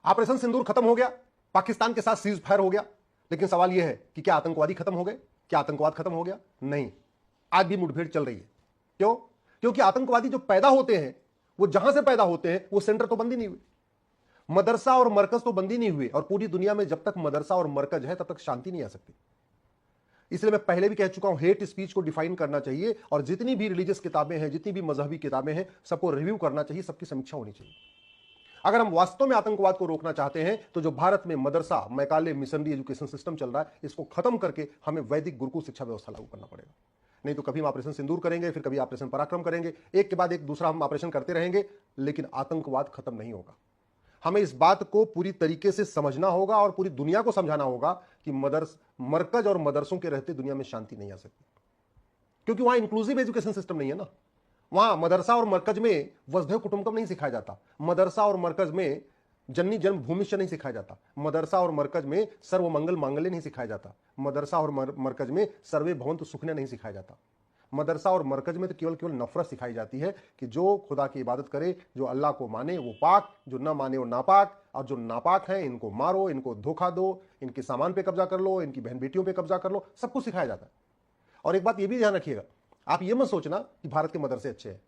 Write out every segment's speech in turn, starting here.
Operation सिंदूर खत्म हो गया, पाकिस्तान के साथ सीज फायर हो गया, लेकिन सवाल यह है कि क्या आतंकवादी खत्म हो गए? क्या आतंकवाद खत्म हो गया? नहीं, आज भी मुठभेड़ चल रही है। क्यों? क्योंकि आतंकवादी जो पैदा होते हैं, वो जहां से पैदा होते हैं वो सेंटर तो बंद ही नहीं हुए, मदरसा और मरकज तो बंद ही नहीं हुए, और पूरी दुनिया में जब तक मदरसा और मरकज है तब तक शांति नहीं आ सकती। इसलिए मैं पहले भी कह चुका हूं, हेट स्पीच को डिफाइन करना चाहिए, और जितनी भी रिलीजियस किताबें हैं, जितनी भी मजहबी किताबें हैं, सबको रिव्यू करना चाहिए, सबकी समीक्षा होनी चाहिए। अगर हम वास्तव में आतंकवाद को रोकना चाहते हैं तो जो भारत में मदरसा, मैकाले, मिशनरी एजुकेशन सिस्टम चल रहा है, इसको खत्म करके हमें वैदिक गुरुकुल शिक्षा व्यवस्था लागू करना पड़ेगा। नहीं तो कभी हम ऑपरेशन सिंदूर करेंगे, फिर कभी ऑपरेशन पराक्रम करेंगे, एक के बाद एक दूसरा हम ऑपरेशन करते रहेंगे, लेकिन आतंकवाद खत्म नहीं होगा। हमें इस बात को पूरी तरीके से समझना होगा और पूरी दुनिया को समझाना होगा कि मरकज और मदरसों के रहते दुनिया में शांति नहीं आ सकती, क्योंकि वहां इंक्लूसिव एजुकेशन सिस्टम नहीं है ना। वहां मदरसा और मरकज में वसुधैव कुटुंबकम नहीं सिखाया जाता, मदरसा और मरकज में जननी जन्मभूमिश्च नहीं सिखाया जाता, मदरसा और मरकज में सर्वमंगल मांगल्य नहीं सिखाया जाता, मदरसा और मरकज में सर्वे भवन्तु सुखिनः नहीं सिखाया जाता। मदरसा और मरकज में तो केवल नफरत सिखाई जाती है कि जो खुदा की इबादत करे, जो अल्लाह को माने वो पाक, जो ना माने वो नापाक, और जो नापाक है इनको मारो, इनको धोखा दो, इनके सामान पे कब्जा कर लो, इनकी बहन बेटियों पे कब्जा कर लो, सब कुछ सिखाया जाता है। और एक बात ये भी ध्यान रखिएगा, आप ये मत सोचना कि भारत के मदरसे अच्छे हैं,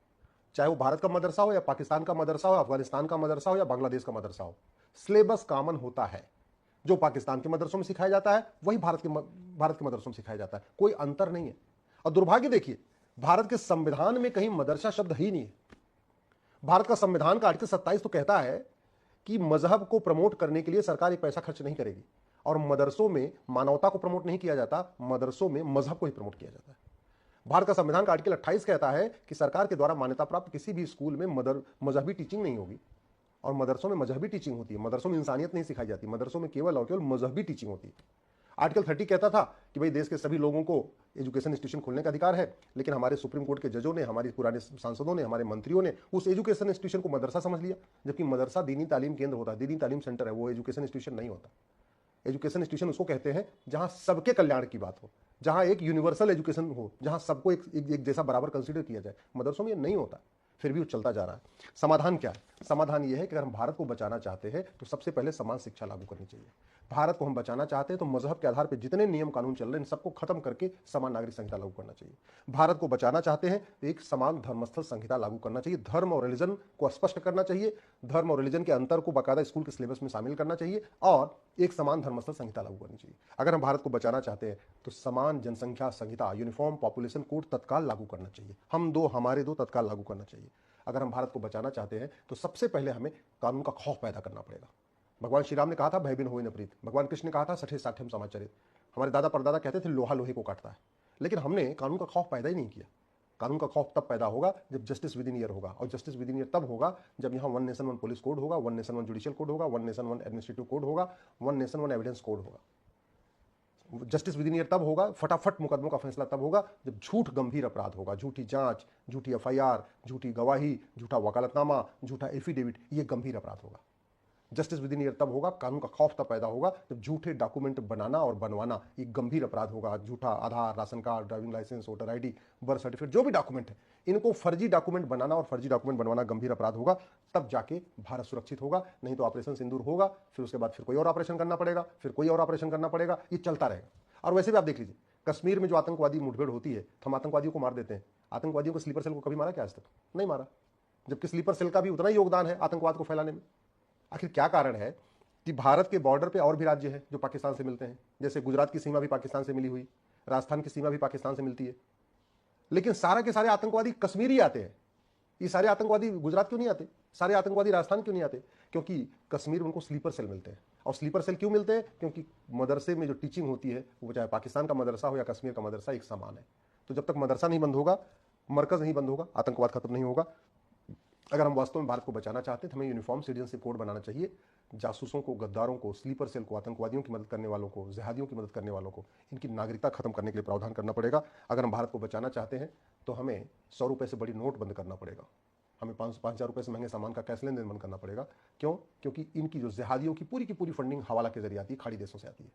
चाहे वो भारत का मदरसा हो या पाकिस्तान का मदरसा हो, अफगानिस्तान का मदरसा हो या बांग्लादेश का मदरसा हो, सिलेबस कॉमन होता है। जो पाकिस्तान के मदरसों में सिखाया जाता है वही भारत के मदरसों में सिखाया जाता है, कोई अंतर नहीं है। और दुर्भाग्य देखिए, भारत के संविधान में कहीं मदरसा शब्द ही नहीं है। भारत का संविधान का आर्टिकल 27 तो कहता है कि मजहब को प्रमोट करने के लिए सरकार एक पैसा खर्च नहीं करेगी, और मदरसों में मानवता को प्रमोट नहीं किया जाता, मदरसों में मजहब को ही प्रमोट किया जाता है। भारत का संविधान का आर्टिकल 28 कहता है कि सरकार के द्वारा मान्यता प्राप्त किसी भी स्कूल में मजहबी टीचिंग नहीं होगी, और मदरसों में मजहबी टीचिंग होती है। मदरसों में इंसानियत नहीं सिखाई जाती, मदरसों में केवल और केवल मजहबी टीचिंग होती है। आर्टिकल 30 कहता था कि भाई देश के सभी लोगों को एजुकेशन इंस्टीट्यूशन खोलने का अधिकार है, लेकिन हमारे सुप्रीम कोर्ट के जजों ने, हमारे पुराने सांसदों ने, हमारे मंत्रियों ने उस एजुकेशन इंस्टीट्यूशन को मदरसा समझ लिया, जबकि मदरसा दीनी तालीम केंद्र होता है, दीनी तालीम सेंटर है, वो एजुकेशन इंस्टीट्यूशन नहीं होता। एजुकेशन इंस्टीट्यूशन उसको कहते हैं जहां सबके कल्याण की बात हो, जहां एक यूनिवर्सल एजुकेशन हो, जहां सबको एक जैसा बराबर कंसीडर किया जाए। मदरसों में ये नहीं होता, फिर भी वो चलता जा रहा है। समाधान क्या है? समाधान ये है कि अगर हम भारत को बचाना चाहते हैं तो सबसे पहले समान शिक्षा लागू करनी चाहिए। भारत को हम बचाना चाहते हैं तो मजहब के आधार पर जितने नियम कानून चल रहे हैं इन सबको खत्म करके समान नागरिक संहिता लागू करना चाहिए। भारत को बचाना चाहते हैं तो एक समान धर्मस्थल संहिता लागू करना चाहिए, धर्म और रिलीजन को स्पष्ट करना चाहिए, धर्म और रिलीजन के अंतर को बाकायदा स्कूल के सिलेबस में शामिल करना चाहिए, और एक समान धर्मस्थल संहिता लागू करनी चाहिए। अगर हम भारत को बचाना चाहते हैं तो समान जनसंख्या संहिता, यूनिफॉर्म पॉपुलेशन कोड तत्काल लागू करना चाहिए। हम दो हमारे दो तत्काल लागू करना चाहिए। अगर हम भारत को बचाना चाहते हैं तो सबसे पहले हमें कानून का खौफ पैदा करना पड़ेगा। भगवान श्री राम ने कहा था भय बिन होय न प्रीत, भगवान कृष्ण ने कहा था सठे साठ्यम समाचरित, हमारे दादा परदादा कहते थे लोहा लोहे को काटता है, लेकिन हमने कानून का खौफ पैदा ही नहीं किया। कानून का खौफ तब पैदा होगा जब जस्टिस विद इन ईयर होगा, और जस्टिस विद इन ईयर तब होगा जब यहाँ one nation one police code होगा, one nation one judicial code होगा, one nation one administrative code होगा, one nation one evidence code होगा। जस्टिस विद इन ईयर तब होगा, फटाफट मुकदमों का फैसला तब होगा जब झूठ गंभीर अपराध होगा, झूठी जांच, झूठी एफआईआर, झूठी गवाही, झूठा वकालतनामा, झूठा एफिडेविट, ये गंभीर अपराध होगा। जस्टिस विद इन ईयर तब होगा, कानून का खौफ तब पैदा होगा जब झूठे डॉक्यूमेंट बनाना और बनवाना ये गंभीर अपराध होगा। झूठा Aadhaar, ration card, driving licence, voter ID, birth certificate, जो भी डॉक्यूमेंट है, इनको फर्जी डॉक्यूमेंट बनाना और फर्जी डॉक्यूमेंट बनवाना गंभीर अपराध होगा। तब जाके भारत सुरक्षित होगा। नहीं तो ऑपरेशन सिंदूर होगा, फिर उसके बाद फिर कोई और ऑपरेशन करना पड़ेगा, फिर कोई और ऑपरेशन करना पड़ेगा, ये चलता रहेगा। और वैसे भी आप देख लीजिए, कश्मीर में जो आतंकवादी मुठभेड़ होती है तो हम आतंकवादियों को मार देते हैं, आतंकवादियों को स्लीपर सेल को कभी मारा क्या आज तक? नहीं मारा, जबकि स्लीपर सेल का भी उतना ही योगदान है आतंकवाद को फैलाने में। आखिर क्या कारण है कि भारत के बॉर्डर पे और भी राज्य हैं जो पाकिस्तान से मिलते हैं, जैसे गुजरात की सीमा भी पाकिस्तान से मिली हुई, राजस्थान की सीमा भी पाकिस्तान से मिलती है, लेकिन सारा के सारे आतंकवादी कश्मीरी आते हैं। ये सारे आतंकवादी गुजरात क्यों नहीं आते, सारे आतंकवादी राजस्थान क्यों नहीं आते? क्योंकि कश्मीर उनको स्लीपर सेल मिलते हैं। और स्लीपर सेल क्यों मिलते हैं? क्योंकि मदरसे में जो टीचिंग होती है वो चाहे पाकिस्तान का मदरसा हो या कश्मीर का मदरसा एक समान है। तो जब तक मदरसा नहीं बंद होगा, मरकज नहीं बंद होगा, आतंकवाद खत्म नहीं होगा। अगर हम वास्तव में भारत को बचाना चाहते हैं तो हमें यूनिफॉर्म सिटीजनशिप कोड बनाना चाहिए। जासूसों को, गद्दारों को, स्लीपर सेल को, आतंकवादियों की मदद करने वालों को, जिहादियों की मदद करने वालों को, इनकी नागरिकता खत्म करने के लिए प्रावधान करना पड़ेगा। अगर हम भारत को बचाना चाहते हैं तो हमें 100 रुपये से बड़ी नोट बंद करना पड़ेगा, हमें 5,000 रुपये से महंगे सामान का कैश लेन देन बंद करना पड़ेगा। क्यों? क्योंकि इनकी जो जिहादियों की पूरी फंडिंग हवाला के जरिए आती है, खाड़ी देशों से आती है,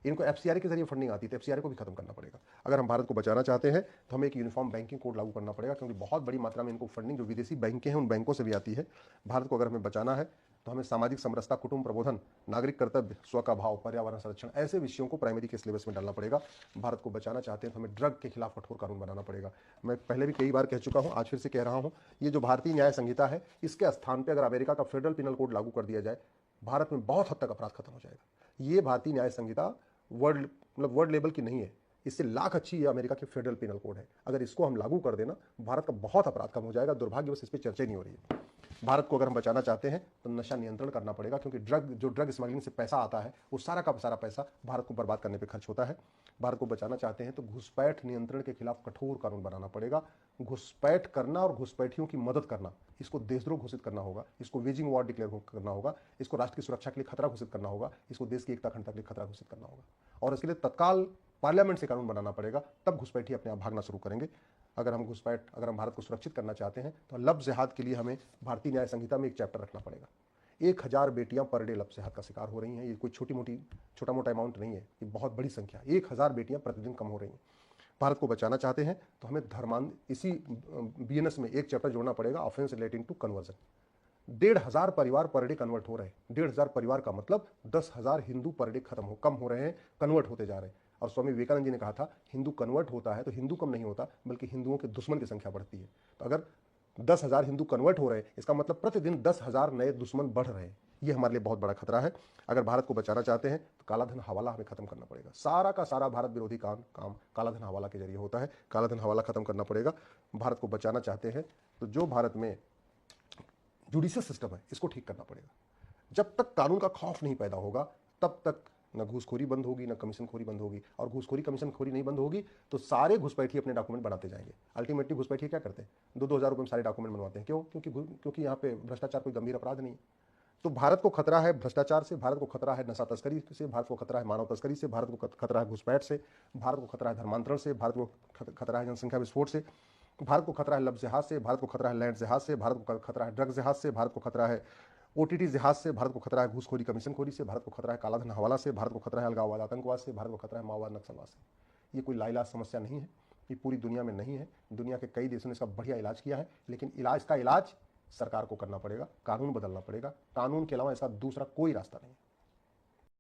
इनको एफसीआर के जरिए फंडिंग आती है, तो एफसीआर को भी खत्म करना पड़ेगा। अगर हम भारत को बचाना चाहते हैं तो हमें एक यूनिफॉर्म बैंकिंग कोड लागू करना पड़ेगा, क्योंकि बहुत बड़ी मात्रा में इनको फंडिंग जो विदेशी बैंकें हैं उन बैंकों से भी आती है। भारत को अगर हमें बचाना है तो हमें सामाजिक समरसता, कुटुंब प्रबोधन, नागरिक कर्तव्य, स्व का भाव, पर्यावरण संरक्षण, ऐसे विषयों को प्राइमरी के सिलेबस में डालना पड़ेगा। भारत को बचाना चाहते हैं तो हमें ड्रग के खिलाफ कठोर कानून बनाना पड़ेगा। मैं पहले भी कई बार कह चुका हूं, आज फिर से कह रहा हूं, ये जो भारतीय न्याय संहिता है, इसके स्थान पर अगर अमेरिका का फेडरल पिनल कोड लागू कर दिया जाए, भारत में बहुत हद तक अपराध खत्म हो जाएगा। ये भारतीय न्याय संहिता वर्ल्ड लेवल की नहीं है, इससे लाख अच्छी ये अमेरिका के फेडरल पिनल कोड है। अगर इसको हम लागू कर देना, भारत का बहुत अपराध कम हो जाएगा। दुर्भाग्यवश इस पर चर्चा नहीं हो रही है। भारत को अगर हम बचाना चाहते हैं तो नशा नियंत्रण करना पड़ेगा, क्योंकि ड्रग स्मगलिंग से पैसा आता है, वो सारा का सारा पैसा भारत को बर्बाद करने पे खर्च होता है। भारत को बचाना चाहते हैं तो घुसपैठ नियंत्रण के खिलाफ कठोर कानून बनाना पड़ेगा। घुसपैठ करना और घुसपैठियों की मदद करना, इसको देशद्रोह घोषित करना होगा, इसको वेजिंग वॉर डिक्लेयर करना होगा, इसको राष्ट्र की सुरक्षा के लिए खतरा घोषित करना होगा, इसको देश की एकता अखंडता के लिए खतरा घोषित करना होगा। और इसके लिए तत्काल पार्लियामेंट से कानून बनाना पड़ेगा, तब घुसपैठी अपने आप भागना शुरू करेंगे। अगर हम भारत को सुरक्षित करना चाहते हैं तो लव जिहाद के लिए हमें भारतीय न्याय संहिता में एक चैप्टर रखना पड़ेगा। 1000 बेटियां पर डे लव जिहाद का शिकार हो रही हैं। ये कोई छोटा मोटा अमाउंट नहीं है, ये बहुत बड़ी संख्या। 1000 बेटियां प्रतिदिन कम हो रही हैं। भारत को बचाना चाहते हैं तो हमें इसी बीएनएस में एक चैप्टर जोड़ना पड़ेगा, ऑफेंस रिलेटिंग टू कन्वर्जन। 1500 परिवार पर डे कन्वर्ट हो रहे हैं। 1500 परिवार का मतलब 10,000 हिंदू पर डे कम हो रहे हैं, कन्वर्ट होते जा रहे हैं। और स्वामी विवेकानंद जी ने कहा था, हिंदू कन्वर्ट होता है तो हिंदू कम नहीं होता, बल्कि हिंदुओं के दुश्मन की संख्या बढ़ती है। तो अगर 10,000 हिंदू कन्वर्ट हो रहे हैं, इसका मतलब प्रतिदिन 10,000 नए दुश्मन बढ़ रहे हैं। ये हमारे लिए बहुत बड़ा खतरा है। अगर भारत को बचाना चाहते हैं तो कालाधन हवाला हमें खत्म करना पड़ेगा। सारा का सारा भारत विरोधी काम कालाधन हवाला के जरिए होता है। कालाधन हवाला खत्म करना पड़ेगा। भारत को बचाना चाहते हैं तो जो भारत में जुडिशियल सिस्टम है, इसको ठीक करना पड़ेगा। जब तक कानून का खौफ नहीं पैदा होगा, तब तक न घूसखोरी बंद होगी, न कमीशनखोरी बंद होगी। और घूसखोरी कमीशनखोरी नहीं बंद होगी तो सारे घुसपैठी अपने डॉक्यूमेंट बनाते जाएंगे। अल्टीमेटली घुसपैठी क्या करते हैं, 2-2 हज़ार रुपये में सारे डॉक्यूमेंट बनवाते हैं। क्यों? क्योंकि यहाँ पे भ्रष्टाचार कोई गंभीर अपराध नहीं है। तो भारत को खतरा है भ्रष्टाचार से, भारत को खतरा है नशा तस्करी से, भारत को खतरा है मानव तस्करी से, भारत को खतरा है घुसपैठ से, भारत को खतरा है धर्मांतरण से, भारत को खतरा है जनसंख्या विस्फोट से, भारत को खतरा है लव जिहाद से, भारत को खतरा है लैंड जिहाद से, भारत को खतरा है ड्रग जिहाद से, भारत को खतरा है ओटीटी जिहाद से, भारत को खतरा है घूसखोरी कमीशनखोरी से, भारत को खतरा है कालाधन हवाला से, भारत को खतरा है अलगाववाद आतंकवाद से, भारत को खतरा है माओवाद नक्सलवाद से। ये कोई लाइलाज समस्या नहीं है, ये पूरी दुनिया में नहीं है। दुनिया के कई देशों ने इसका बढ़िया इलाज किया है, लेकिन इलाज सरकार को करना पड़ेगा, कानून बदलना पड़ेगा। कानून के अलावा इसका दूसरा कोई रास्ता नहीं है।